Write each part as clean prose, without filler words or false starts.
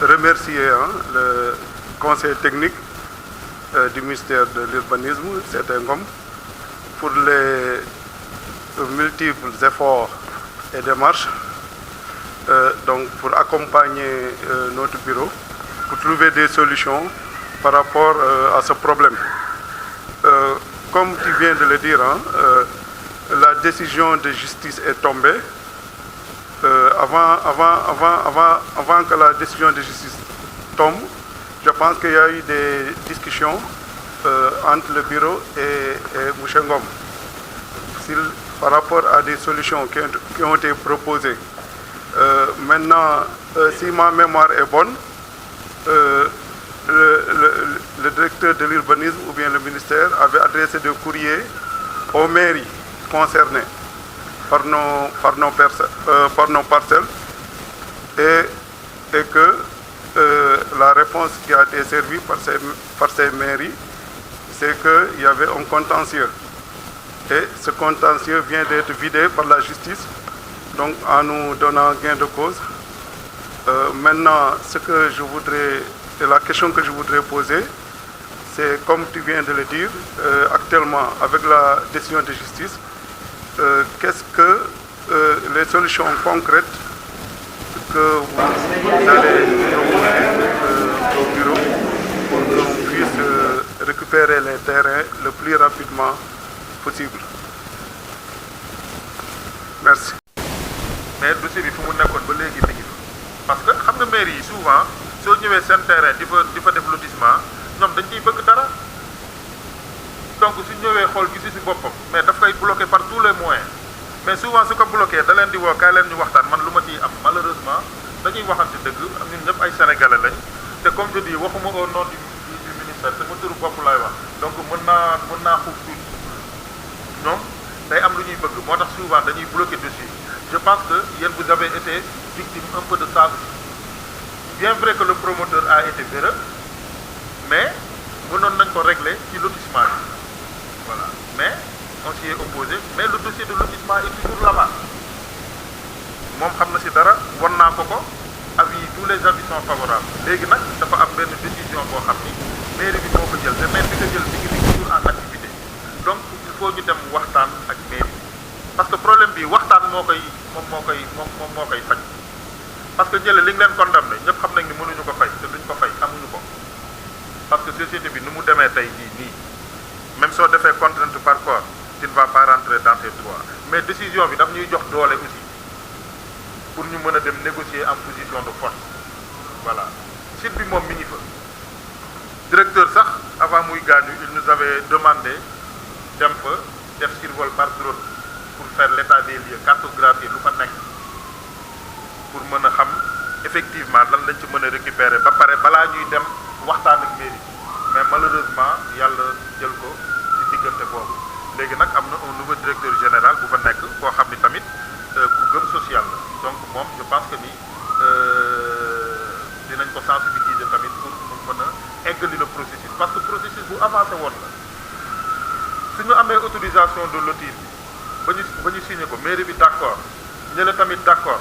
remercier le conseil technique du ministère de l'Urbanisme, C.T. Ngom, pour les multiples efforts et démarches donc pour accompagner notre bureau, pour trouver des solutions par rapport à ce problème. Comme tu viens de le dire, la décision de justice est tombée. Avant que la décision de justice tombe, je pense qu'il y a eu des discussions entre le bureau et M. Ngom par rapport à des solutions qui ont été proposées. Maintenant, si ma mémoire est bonne, le directeur de l'urbanisme ou bien le ministère avait adressé des courriers aux mairies concernées par nos parcelles et que la réponse qui a été servie par ces mairies, c'est qu'il y avait un contentieux. Et ce contentieux vient d'être vidé par la justice, donc en nous donnant gain de cause. Maintenant, la question que je voudrais poser, c'est comme tu viens de le dire, actuellement, avec la décision de justice, qu'est-ce que les solutions concrètes que vous allez proposer au bureau pour qu'on puisse récupérer les terrains le plus rapidement possible. Merci. Mais dossier bi fu mu nekkoon ba léegi mi ngi parce que xam nga maire yi souvent soo ñëwee seen terrain di fa def lotissement ñoom dañ ciy bëgg dara donc su ñëwee xool gisi si boppam mais daf koy bloqué par tous les moyens mais souvent su ko bloqué da leen di woo kaay leen ñu waxtaan man lu ma ciy am malheureusement dañuy waxante dëgg ñun ñëpp ay sénégalais lañ te comme je dis waxuma au nom du ministère sama turu bopp laay wax donc mën naa xuuf tuuti ñoom day am lu ñuy bëgg moo tax souvent dañuy bloqué dossier. Je pense que vous avez été victime un peu de ça aussi. Bien vrai que le promoteur a été véreux, mais nous n'avons pas réglé le lotissement. Voilà. Mais on s'y est opposé, mais le dossier de lotissement est toujours là-bas. Moi, je sais dara, tous les avis sont favorables. Maintenant, il faut avoir une décision pour la mairie bi moo ko jël te maire bi ko jël mi ngi toujours en activité. Donc il faut ñu dem waxtaan ak mairie. Parce que le problème bi waxtaan moo koy faj parce que jële li nga leen condamné ñëpp xam nañ ni mënuñu ko fay te duñ ko fay amuñu ko parce que société bi nu mu demee tey nii même soo defee contrainte par corps tu ne vas pas rentrer dans tes droits mais décision bi daf ñuy jox doole aussi pour ñu mën a dem négocier en position de force voilà site bi moom mi ngi fa directeur sax avant muy gaañu il nous avait demandé dem fa def survol par drone pour faire l'état des lieux, cartographier lu fa nekk pour mën a xam effectivement lan lañ ci mën a récupérer ba pare balaa ñuy dem waxtaan ak mairie mais malheureusement yàlla jël ko ci diggante boobu léegi nag am na un nouveau directeur général bu fa nekk koo xam ni tamit ku gëm social la donc moom je pense que ni dinañ ko sensibiliser tamit pour mu mën a eggali le processus parce que processus bu avancé woon la su ñu amee autorisation de lotir ba ñu signé ko mairie bi d'accord ñële tamit d'accord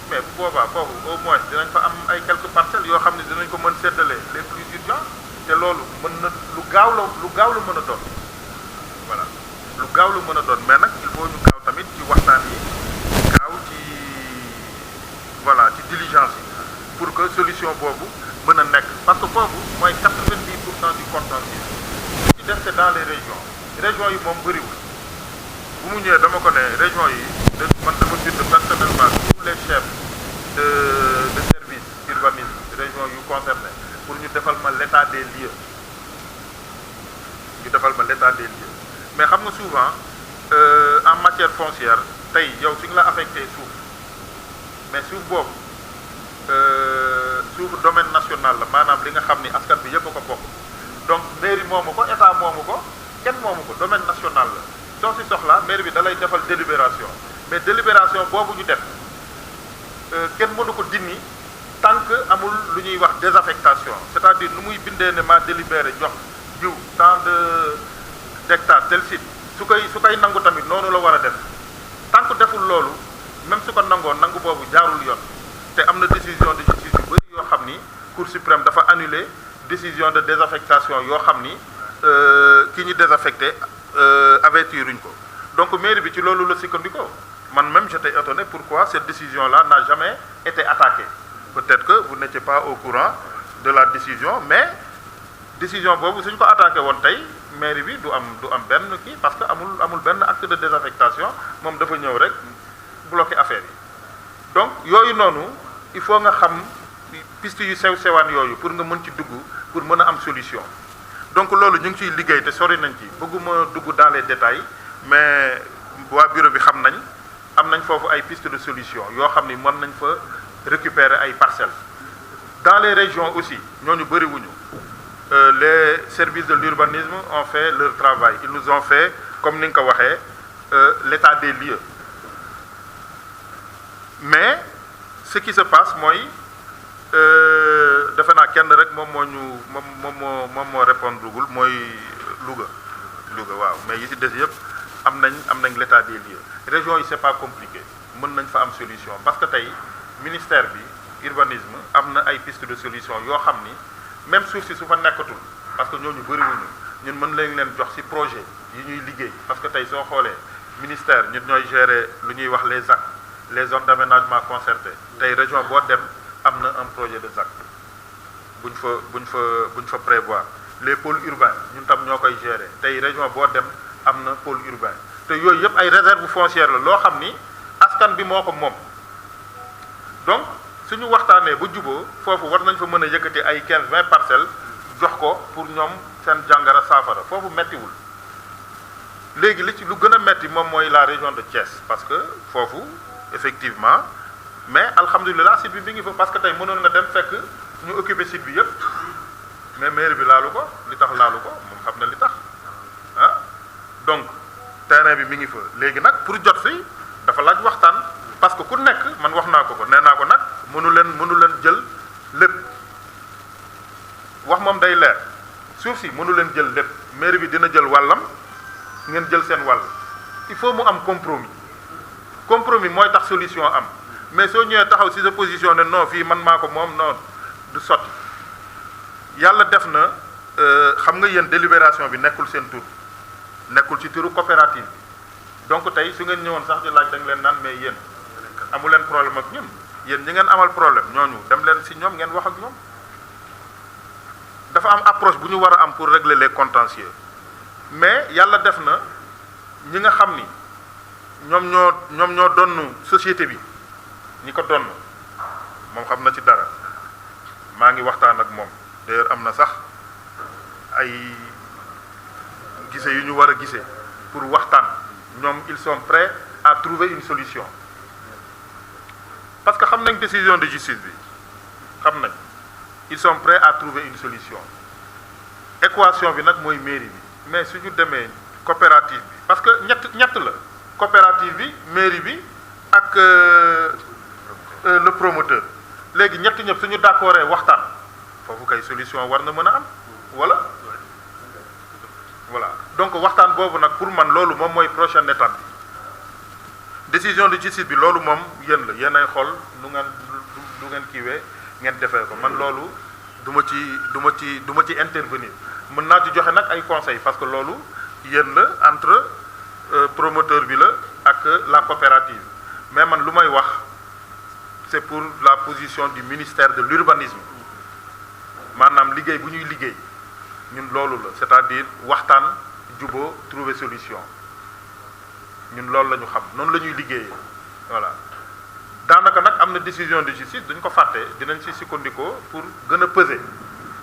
mais bu boobaa foofu au moins dinañ fa am ay quelques parcelles yoo xam ne dinañ ko mën séddale les plus urgents te loolu mën na lu gaaw la mën a doon voilà lu gaaw la mën a doon mais nag il faut ñu gaaw tamit ci waxtaan yi gaaw ci voilà ci diligence yi pour que solution boobu mën a nekk parce que foofu mooy 90% du contentieux ci def c'est dans les régions yi moom bëriwul bu mu ñëwee dama ko ne région yi man dama bind personnellement tous les chefs de service urbanisme région yu concerné pour ñu defal ma l'état des lieux mais xam nga souvent en matière foncière tey yow fi nga la affecté suuf mais suuf boobu suufu domaine national la maanaam li nga xam ni askan bi yëpp a ko bokk donc mairie moomu ko état moomu ko kenn moomu ko domaine national la soo si soxlaa maire bi da lay defal délibération mais délibération boobu ñu def kenn mënu ko dindi tant que amul lu ñuy wax désaffectation c'est-à-dire nu muy bindee ne maa délibéré jox jiw tant d'hectares tel site su koy nangu tamit noonu la war a def tant que deful loolu même su ko nangoo nangu boobu jaarul yoon te am na décision de justice yu bëri yoo xam ni Cour suprême dafa annuler décision de désaffectation yoo xam ni ki ñu désaffecté avertiruñ ko donc mairie bi ci loolu la sukkandikoo man même j'étais étonné pourquoi cette décision-là n'a jamais été attaquée. Peut-être que vous n'étiez pas au courant de la décision, mais décision boobu suñ ko attaqué woon tey mairie bi du am benn kii parce que amul benn acte de désaffectation moom dafa ñëw rek bloqué affaire yi donc yooyu noonu il faut nga xam piste yu sewaan yooyu pour nga mën ci dugg pour mën a am solution donc loolu ñu ngi ciy liggéey te sori nañ ci bëgguma dugg dans les détails mais waa bureau bi xam nañ am nañ foofu ay piste de solution yoo xam ni mën nañ fa récupérer ay parcelles dans les régions aussi ñooñu bëriwuñu les services de l'urbanisme ont fait leur travail ils nous ont fait comme ni nga ko waxee l'état des lieux mais ce qui se passe mooy defe naa kenn rek moom moo répondre gul mooy Louga waaw mais yi ci des yëpp am nañ l'état des lieux région yi c'est pas compliqué mën nañ fa am solution parce que tey ministère bi urbanisme am na ay piste de solution yoo xam ni même suuf si su fa nekkatul parce que ñooñu bëriwuñu ñun mën lañ leen jox ci projet yi ñuy liggéey parce que tey soo xoolee ministère ñun ñooy gérer lu ñuy wax les ZAC les zones d'aménagement concerté tey région boo dem am na un projet de ZAC buñ fa prévoir les pôles urbains ñun tam ñoo koy gérer tey région boo dem am na pôle urbain te yooyu yëpp ay réserve foncière la loo xam ni askan bi moo ko moom donc suñu waxtaanee ba juboo foofu war nañ fa mën a yëkkati ay 15-20 parcelles jox ko pour ñoom seen jàngara saafara foofu mettiwul léegi li ci lu gën a metti moom mooy la région de Thiès parce que foofu effectivement mais alhamdulilah site bi mi ngi fa parce que tey mënoon nga dem fekk ñu occuper site bi yëpp mais maire bi laalu ko li tax laalu ko moom xam na li tax ah donc terrain bi mi ngi fa léegi nag pour jot fi dafa laaj waxtaan parce que ku nekk man wax naa ko nee naa ko nag mënu leen jël lépp wax moom day leer suuf si mënu leen jël lépp maire bi dina jël wàllam ngeen jël seen wàll il faut mu am compromis mooy tax solution am mais soo ñëwee taxaw ci sa position ne non fii man maa ko moom non du sotti yàlla def na xam nga yéen délibération bi nekkul seen tur nekkul ci turu coopérative bi donc tey su ngeen ñëwoon sax di laaj da nga leen naan mais yéen amu leen problème ak ñun yéen ñi ngeen amal problème ñooñu dem leen ci ñoom ngeen wax ak ñoom dafa am approche bu ñu war a am pour régler les contentieux mais yàlla def na ñi nga xam ni ñoom ñoo donn société bi ñi ko donn moom xam na ci dara maa ngi waxtaan ak moom d'ailleurs am na sax ay gise yu ñu war a gisee pour waxtaan ñoom ils sont prêts à trouver une solution parce que xam nañ décision de justice bi xam nañ ils sont prêts à trouver une solution équation bi nag mooy mairie bi mais suñu demee coopérative bi parce que ñett la coopérative bi mairie bi ak le promoteur léegi ñëpp suñu d'accordé waxtaan foofu kay solution war na mën a am voilà donc waxtaan boobu nag pour man loolu moom mooy prochaine étape bi décision de justice bi loolu moom yéen la yéenay xool lu ngeen kiiwee ngeen defee ko man loolu du ma ci intervenir mën naa ci joxe nag ay conseils parce que loolu yéen la entre promoteur bi la ak la coopérative mais man lu may wax c'est pour la position du ministère de l'urbanisme maanaam liggéey bu ñuy liggéey ñun loolu la c'est-à-dire waxtaan juboo trouver solution ñun loolu la ñu xam noonu la ñuy liggéeyee voilà daanaka nag am na décision de justice duñ ko fàtte dinañ ci sukkandikoo pour gën a peser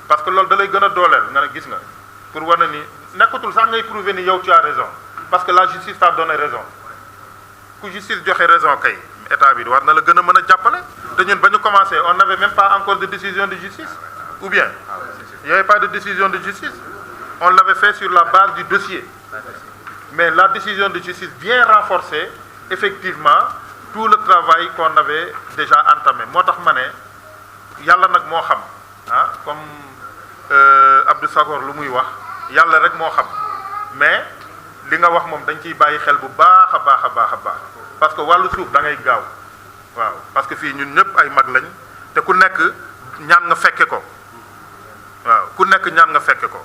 parce que loolu da lay gën a dooleel nga ne gis nga pour wane ni nekkatul sax ngay prouver ni yow tu as raison parce que la justice t'a donné raison ku justice joxe raison kay état bi war na la gën a mën a jàppale te ñun ba ñu commencé on n'avait même pas encore de décision de justice ou bien il n'y avait pas de décision de justice on l'avait fait sur la base du dossier mais la décision de justice bien renforcée effectivement tout le travail qu'on avait déjà entamé moo tax ma ne yàlla nag moo xam comme Abdou Sakor lu muy wax yàlla rek moo xam mais li nga wax moom dañ ciy bàyyi xel bu baax a baax parce que wàllu suuf da ngay gaaw waaw parce que fii ñun ñëpp ay mag lañ te ku nekk ñaan nga fekke ko waaw ku nekk ñaan nga fekke ko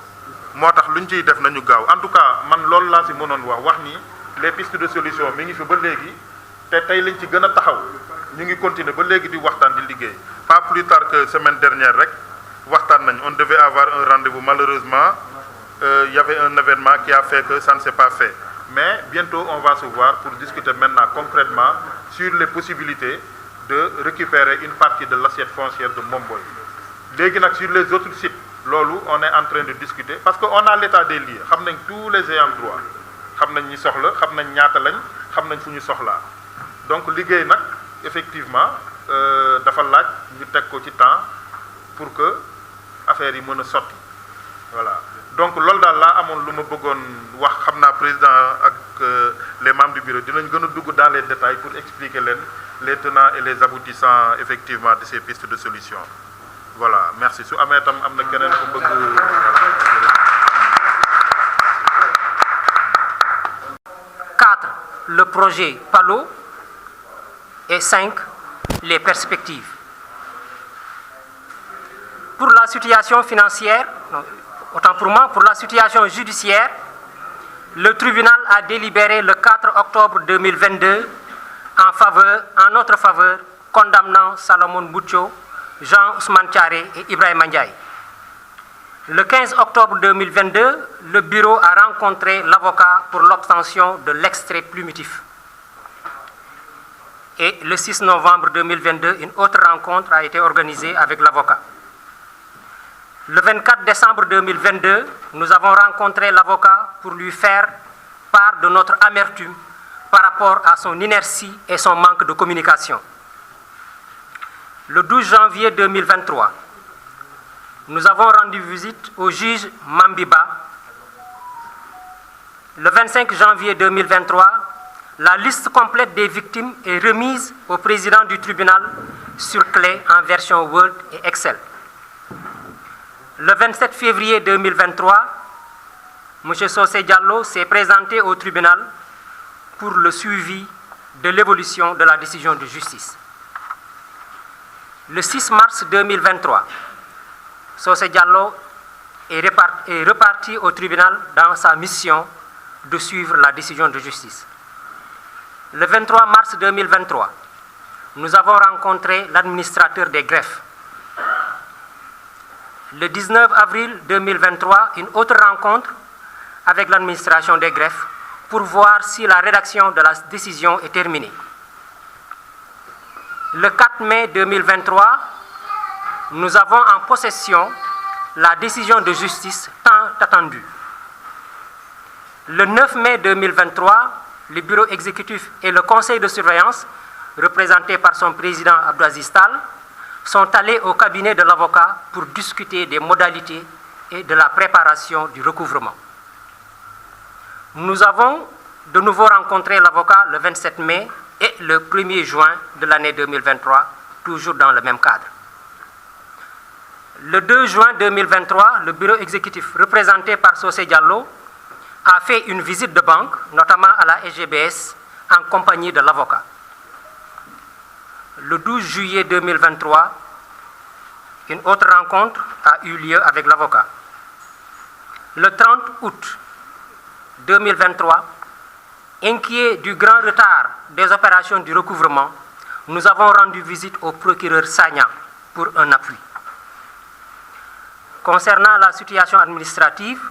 moo tax luñ ciy def nañu gaaw en tout cas man loolu laa si mënoon wax ni les pistes de solution mi ngi fi ba léegi te tey lañ ci gën a taxaw ñu ngi continuer ba léegi di waxtaan di liggéey pas plus tard que semaine dernière rek waxtaan nañ on devait avoir un rendez-vous malheureusement il y avait un événement qui a fait que ça ne s'est pas fait mais bientôt on va se voir pour discuter maintenant concrètement sur les possibilités de récupérer une partie de l'assiette foncière de Momboy léegi nag sur les autres sites loolu on est en train de discuter parce que on a l'état des lieux xam nañ tous les ayants droit xam nañ ñi soxla xam nañ ñaata lañ xam nañ fu ñu soxlaa donc liggéey nag effectivement dafa laaj ñu teg ko ci temps pour que affaire yi mën a sotti voilà donc loolu daal laa amoon lu ma bëggoon wax xam naa président ak les membres du bureau dinañ gën a dugg dans les détails pour expliquer leen les tenants et les aboutissants effectivement de ces pistes de solution voilà merci su amee tam am na keneen ku bëgg. 4 le projet PALO et 5 les perspectives. Pour la situation financière, non, autant pour moi, pour la situation judiciaire, le tribunal a délibéré le 4 octobre 2022 en notre faveur, condamnant Salomon Boucho, Jean Ousmane Thiaré et Ibrahima Ndiaye. Le 15 octobre 2022, le bureau a rencontré l'avocat pour l'obtention de l'extrait plumitif. Et le 6 novembre 2022, une autre rencontre a été organisée avec l'avocat. Le 24 décembre 2022, nous avons rencontré l'avocat pour lui faire part de notre amertume par rapport à son inertie et son manque de communication. Le 12 janvier 2023, nous avons rendu visite au juge Mambiba. Le 25 janvier 2023, la liste complète des victimes est remise au président du tribunal sur clé en version Word et Excel. Le 27 février 2023, M. Socé Diallo s'est présenté au tribunal pour le suivi de l'évolution de la décision de justice. Le 6 mars 2023, Socé Diallo est reparti au tribunal dans sa mission de suivre la décision de justice. Le 23 mars 2023, nous avons rencontré l'administrateur des greffes. Le 19 avril 2023, une autre rencontre avec l'administration des greffes pour voir si la rédaction de la décision est terminée. Le 4 mai 2023, nous avons en possession la décision de justice tant attendue. Le 9 mai 2023, le bureau exécutif et le conseil de surveillance, représenté par son président Abdou Aziz Tall, sont allés au cabinet de l'avocat pour discuter des modalités et de la préparation du recouvrement. Nous avons de nouveau rencontré l'avocat le 27 mai et le 1er juin de l'année 2023, toujours dans le même cadre. Le 2 juin 2023, le bureau exécutif représenté par Socé Diallo a fait une visite de banque, notamment à la SGBS, en compagnie de l'avocat. Le 12 juillet 2023, une autre rencontre a eu lieu avec l'avocat. Le 30 août 2023, inquiets du grand retard des opérations du recouvrement, nous avons rendu visite au procureur Sagna pour un appui. Concernant la situation administrative,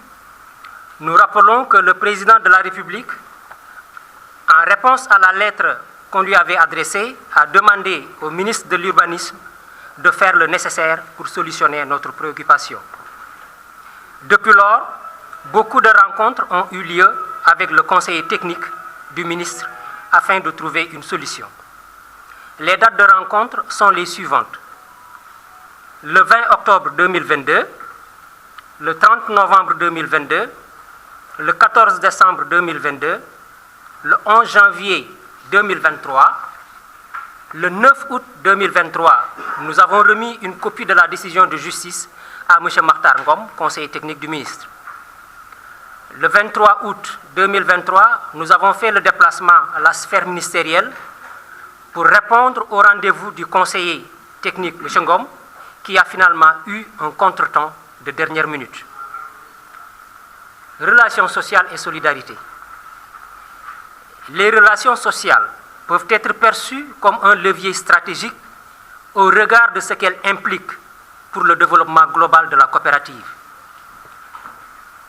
nous rappelons que le président de la République, en réponse à la lettre qu'on lui avait adressée, a demandé au ministre de l'Urbanisme de faire le nécessaire pour solutionner notre préoccupation. Depuis lors, beaucoup de rencontres ont eu lieu avec le conseiller technique du ministre afin de trouver une solution. Les dates de rencontre sont les suivantes. Le 20 octobre 2022, le 30 novembre 2022, le 14 décembre 2022, le 11 janvier 2023, le 9 août 2023, nous avons remis une copie de la décision de justice à M. Makhtar Ngom, conseiller technique du ministre. Le 23 août 2023, nous avons fait le déplacement à la sphère ministérielle pour répondre au rendez-vous du conseiller technique, M. Ngom, qui a finalement eu un contretemps de dernière minute. Relations sociales et solidarité. Les relations sociales peuvent être perçues comme un levier stratégique au regard de ce qu'elles impliquent pour le développement global de la coopérative.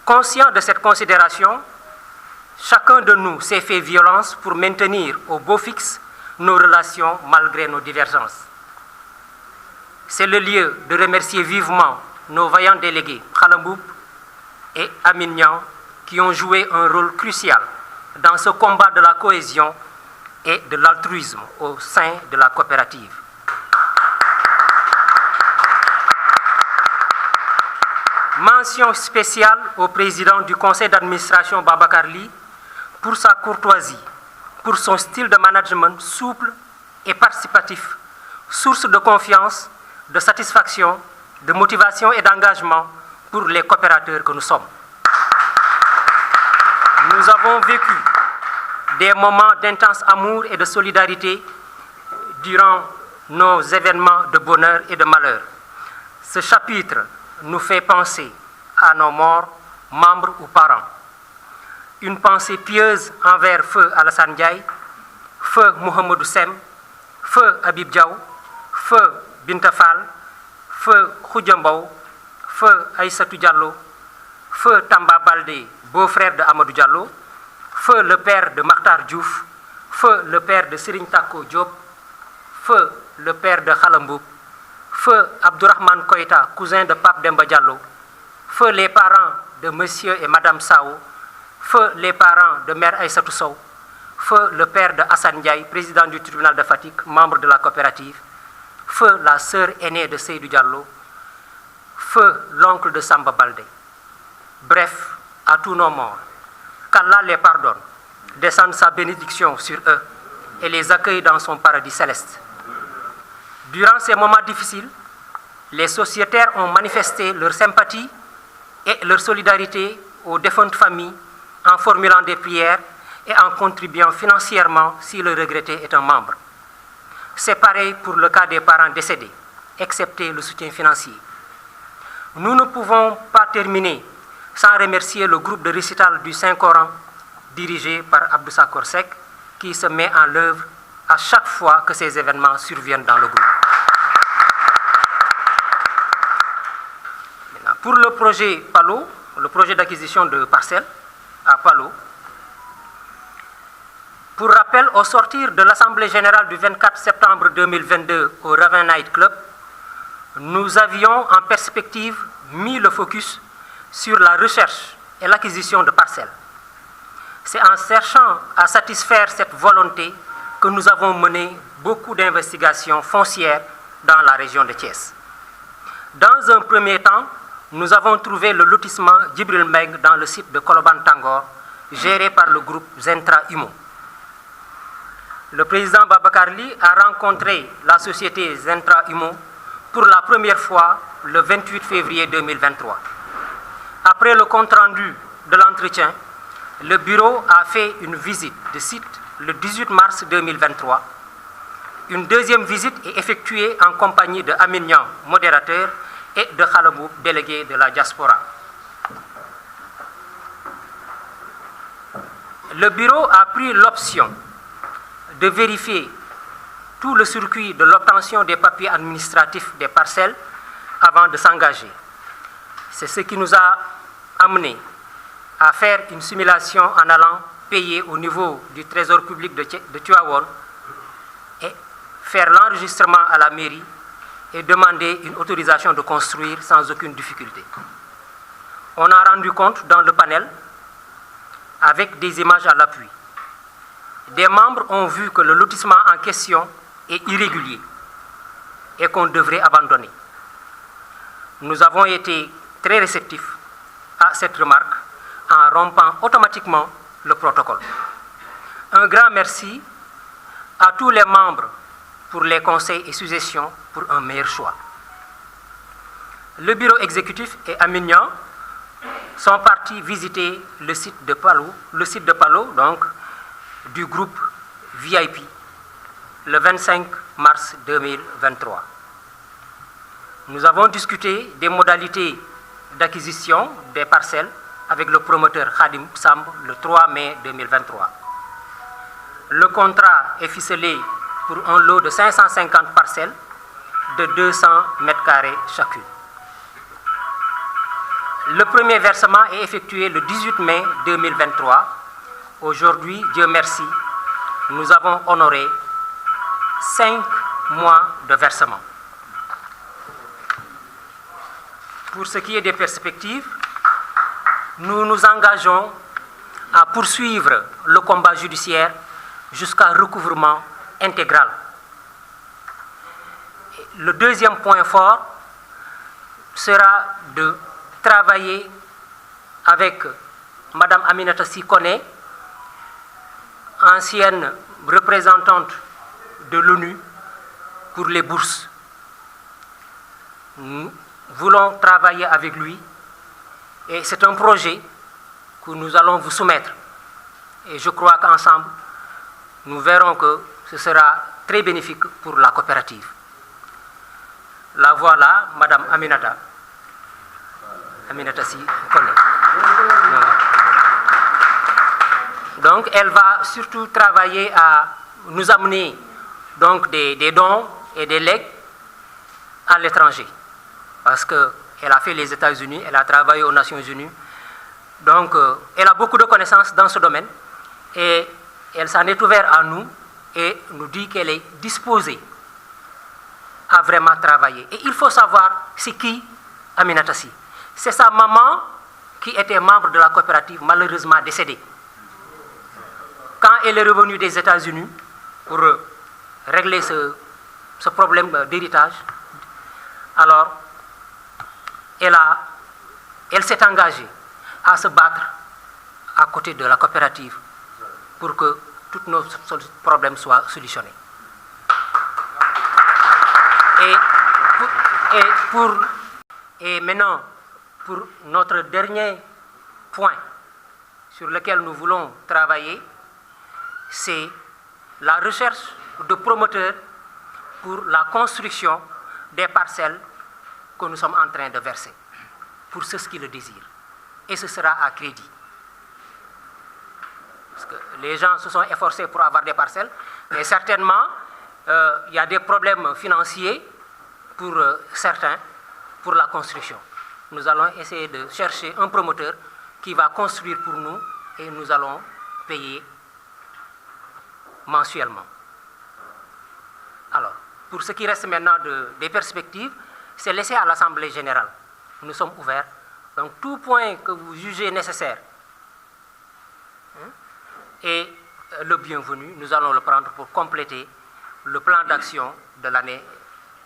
Conscient de cette considération, chacun de nous s'est fait violence pour maintenir au beau fixe nos relations malgré nos divergences. C'est le lieu de remercier vivement nos vaillants délégués, Khalamboub et Aminyan, qui ont joué un rôle crucial dans ce combat de la cohésion et de l'altruisme au sein de la coopérative. Mention spéciale au président du conseil d'administration Babacar Ly pour sa courtoisie, pour son style de management souple et participatif, source de confiance, de satisfaction, de motivation et d'engagement pour les coopérateurs que nous sommes. Nous avons vécu des moments d'intense amour et de solidarité durant nos événements de bonheur et de malheur. Ce chapitre nous fait penser à nos morts, membres ou parents. Une pensée pieuse envers Feu Alassane Ndiaye, Feu Mohamedou Sem, Feu Habib Diaw, Feu Binta Fall, Feu Khoudia Mbow, Feu Aïssatou Diallo, Feu Tamba Baldé, beau-frère de Amadou Diallo, Feu le père de Makhtar Diouf, Feu le père de Serigne Tako Diop, Feu le père de Khalamboub, Feu Abdourahmane Koïta, cousin de Pape Demba Diallo, Feu les parents de Monsieur et Madame Sao, Feu les parents de Mère Aïssatou Sow, Feu le père de Hassan Ndiaye, président du tribunal de Fatick, membre de la coopérative, Feu la sœur aînée de Seydou Diallo, Feu l'oncle de Samba Baldé. Bref, à tous nos morts, qu'Allah les pardonne, descende sa bénédiction sur eux et les accueille dans son paradis céleste. Durant ces moments difficiles, les sociétaires ont manifesté leur sympathie et leur solidarité aux défuntes familles en formulant des prières et en contribuant financièrement si le regretté est un membre. C'est pareil pour le cas des parents décédés, excepté le soutien financier. Nous ne pouvons pas terminer sans remercier le groupe de récital du Saint-Coran dirigé par Abdou Sakor Seck qui se met en œuvre à chaque fois que ces événements surviennent dans le groupe. Maintenant, pour le projet Palo, le projet d'acquisition de parcelles à Palo, pour rappel, au sortir de l'Assemblée générale du 24 septembre 2022 au Ravin Night Club, nous avions en perspective mis le focus sur la recherche et l'acquisition de parcelles. C'est en cherchant à satisfaire cette volonté que nous avons mené beaucoup d'investigations foncières dans la région de Thiès. Dans un premier temps, nous avons trouvé le lotissement Djibril Meng dans le site de Koloban Tangor, géré par le groupe Zentra Humo. Le président Babacar Ly a rencontré la société Zentra Humo pour la première fois le 28 février 2023. Après le compte-rendu de l'entretien, le bureau a fait une visite de site le 18 mars 2023. Une deuxième visite est effectuée en compagnie de Aminyan, modérateur, et de Khalamboub, délégué de la diaspora. Le bureau a pris l'option de vérifier tout le circuit de l'obtention des papiers administratifs des parcelles avant de s'engager. C'est ce qui nous a amené à faire une simulation en allant payer au niveau du trésor public de Tivaouane et faire l'enregistrement à la mairie et demander une autorisation de construire sans aucune difficulté. On a rendu compte dans le panel avec des images à l'appui. Des membres ont vu que le lotissement en question est irrégulier et qu'on devrait abandonner. Nous avons été très réceptifs à cette remarque en rompant automatiquement le protocole. Un grand merci à tous les membres pour les conseils et suggestions pour un meilleur choix. Le bureau exécutif et Aminyan sont partis visiter le site de Palo, donc, du groupe VIP, le 25 mars 2023. Nous avons discuté des modalités d'acquisition des parcelles avec le promoteur Khadim Samb le 3 mai 2023. Le contrat est ficelé pour un lot de 550 parcelles de 200 mètres carrés chacune. Le premier versement est effectué le 18 mai 2023. Aujourd'hui, Dieu merci, nous avons honoré 5 mois de versement. Pour ce qui est des perspectives, nous nous engageons à poursuivre le combat judiciaire jusqu'à recouvrement intégral. Le deuxième point fort sera de travailler avec Mme Aminata Sikone, ancienne représentante de l'ONU pour les bourses. Nous voulons travailler avec lui et c'est un projet que nous allons vous soumettre. Et je crois qu'ensemble, nous verrons que ce sera très bénéfique pour la coopérative. La voilà, Mme Aminata Sikone. Donc, elle va surtout travailler à nous amener donc, des dons et des legs à l'étranger. Parce qu'elle a fait les États-Unis, elle a travaillé aux Nations Unies. Donc, elle a beaucoup de connaissances dans ce domaine. Et elle s'en est ouverte à nous et nous dit qu'elle est disposée à vraiment travailler. Et il faut savoir c'est qui Aminata Sy. C'est sa maman qui était membre de la coopérative, malheureusement décédée. Quand elle est revenue des États-Unis pour régler ce problème d'héritage, alors elle s'est engagée à se battre à côté de la coopérative pour que tous nos problèmes soient solutionnés. Et maintenant, pour notre dernier point sur lequel nous voulons travailler, c'est la recherche de promoteurs pour la construction des parcelles que nous sommes en train de verser, pour ceux qui le désirent. Et ce sera à crédit. Parce que les gens se sont efforcés pour avoir des parcelles, mais certainement, il y a des problèmes financiers pour certains, pour la construction. Nous allons essayer de chercher un promoteur qui va construire pour nous et nous allons payer mensuellement. Alors, pour ce qui reste maintenant des perspectives, c'est laissé à l'Assemblée générale. Nous sommes ouverts. Donc, tout point que vous jugez nécessaire est le bienvenu. Nous allons le prendre pour compléter le plan d'action de l'année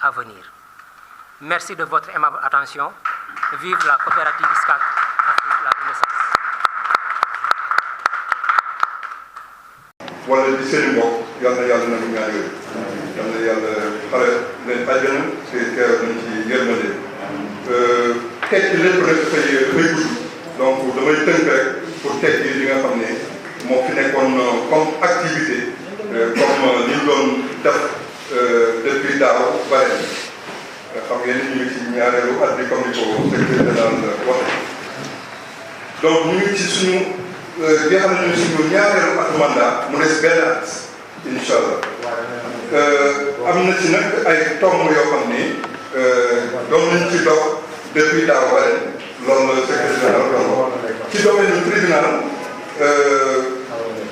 à venir. Merci de votre aimable attention. Vive la coopérative ISCAC Afrique, la Renaissance. wala di seen mbokk yal na yàlla nangu ñaan yooyu yal na yàlla xale leen àjjana te teew nañ ci yërmande tekki lépp rek dafay gudd donc damay tënk rek pour tekki li nga xam ne moo fi nekkoon comme activité comme li ñu doon def depuis daaw ba ren xam ngeen ni ñu ngi ci ñaareelu at bi comme ni ko secrétaire général waxee donc ñu ngi ci suñu bi nga xam ne suñu ñaareelu at mandat mu des benn at incha allah am na ci nag ay tomb yoo xam ni doon nañ ci dox depuis daaw ba ren loolu la secrétaire général doon wax ci domaine du tribunal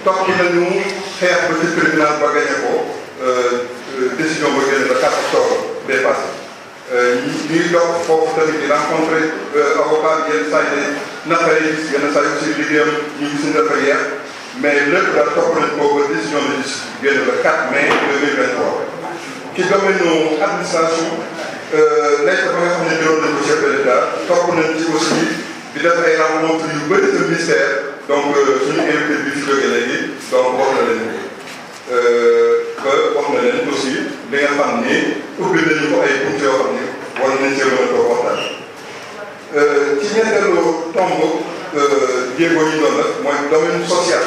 topp nañu xeex ba ci tribunal ba gagné ko décision ba génne le 4 octobre bee passé ñuy dox foofu tamit di rencontré avocat yenn saa yi naqare yi yenn saa yi aussi liggéeyam ñu gis ne dafa yeex mais lépp daal topp nañ ko ba décision de justice génn le 4 mai 2023 ci domaine administration lettre ba nga xam ne biroon nañ ko chef de l'État topp nañ ci aussi di def ay rencontre yu bëri sa ministère donc suñu invité bi fi jógee léegi donc wax na leen ba wax na leen aussi li nga xam ni ubbi nañu ko ay buntu yoo xam ni war nañ cee mën a toog waxtaan ci ñetteelu tomb jéego ñu doon def mooy domaine social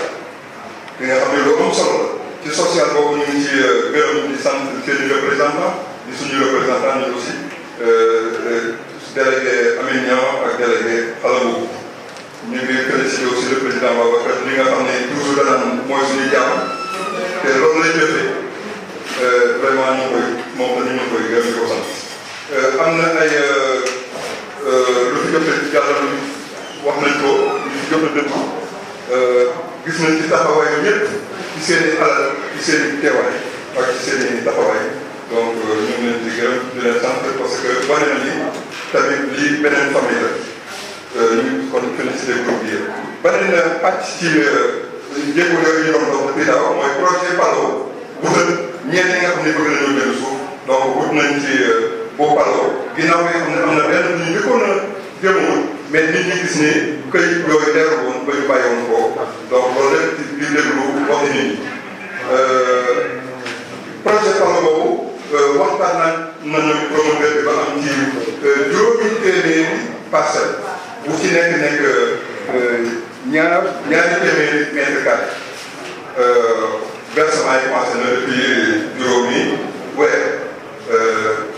li nga xam ne lu am solo la ci social boobu ñu ngi ci gërëm di sant seen i représentant di suñu représentant ñu aussi délégué Amine Niang ak délégué Xalabou ñu ngi félicité aussi le président Babacar li nga xam ne toujours danaan mooy suñu jàmm te loolu lay jëfee vraiment ñu ngi koy moom tamit ñu ngi koy gërëm di ko sant. am na ay lu fi jot a jàllale wax nañ ko lu fi jot a dëpp gis nañ ci taxawaay ñëpp ci seen i alal ci seen i teewaay ak ci seen i taxawaay donc ñu ngi leen di gërëm di leen sant parce que wane na ni tamit lii beneen famille la ñu kon félicité groupe yi. beneen pàcc ci jéego yooyu ñu doon dox depuis daaw mooy projet PALO bu ñenn ñi nga xam ne bëgg nañoo jël suuf donc wut nañ ci boo PALO ginnaaw bi nga xam ne am na benn bu ñu njëkkoon a jëmoon mais nit ñi gis ni këyit yooyu leerul woon ba ñu bàyyi woon ko donc loolu lépp ci biir déglu waxi nit ñi projet PALO boobu waxtaan nañu promoteur bi ba am ci juróomi téeméeri parcelle bu ci nekk ñaari téeméeri mètre carré versement yi commencé na depuis juróomi weer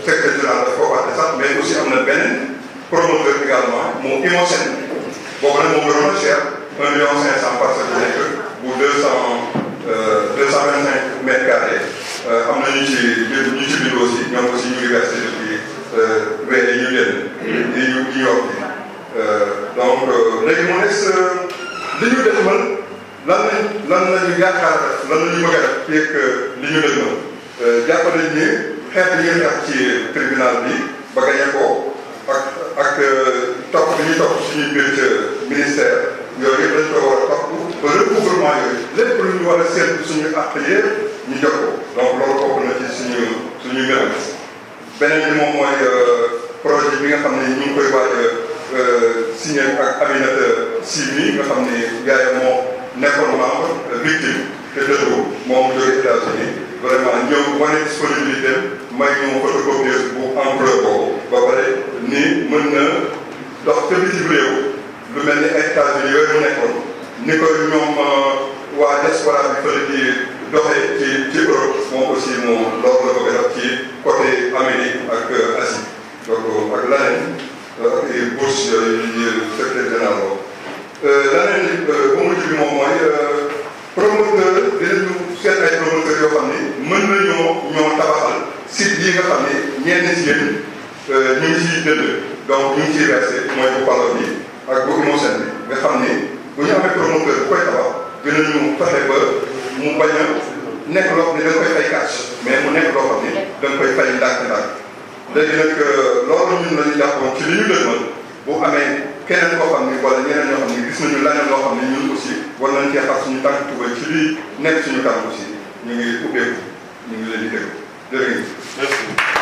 secrétaire général dafa ko waxte sax mais aussi am na beneen promoteur également moom Imosène boobu nag moom gënoon a cher 1,5 million parcelles bu nekk bu 225 mètres carrés am na ñu ci bind aussi ñoom aussi ñu ngi versé depuis weer yi ñu génn yi ñu yokk donc léegi mu des li ñu def lan lañu yaakaar lan la ñu bëgg a def fii ak li ñu def jàpp nañ ni xeex li ngeen def ci tribunal bi ba gañe ko ak topp bi ñuy topp suñuy biir ministère yooyu yëpp dañ ko war a topp ba recouvrement yooyu lépp lu ñu war a seetlu suñu àq yëpp ñu jox ko donc loolu bokk na ci suñu ngërëm beneen bi moom mooy projet bi nga xam ne ñu ngi koy waaj a signé ak Aminata Sy mi nga xam ne yaayam moo nekkoon membre victime te dëggu moom jóge États-Unis vraiment ñëw wane disponibilité may ñu photocopieuse bu emploi boobu ba pare ni mën na dox ca bitim réew lu mel ni ay États-Unis yooyu mu nekkoon ni ko ñoom waa diaspora bi fële di doxee ci Europe moom aussi moom loolu la bëgg a def ci côté Amérique ak Asie donc ak leneen ak bourse yooyu secrétaire général boobu leneen bu mujj bi moom mooy promoteur dinañu seet ay promoteurs yoo xam ni mën nañoo ñoo tabaxal site yi nga xam ni ñenn si yéen ñu ngi ciy jënd donc ñu ngi ciy versé mooy bu PALO bi ak bu Imosène bi nga xam ni bu ñu amee promoteur bu koy tabax dinañu fexe ba mu bañ a nekk loo xam ne da nga koy fay cash mais mu nekk loo xam ni da nga koy fay ndànk-ndànk léegi nag loolu ñun la ñu jàppoon ci li ñu dëgmal bu amee keneen koo xam ni wala ñeneen ñoo xam ni gis nañu leneen loo xam ni ñun aussi war nañ cee xar suñu tànk tubay ci lii nekk suñu kanam aussi ñu ngi ubbeeku ñu ngi leen di déglu jërë ngeen.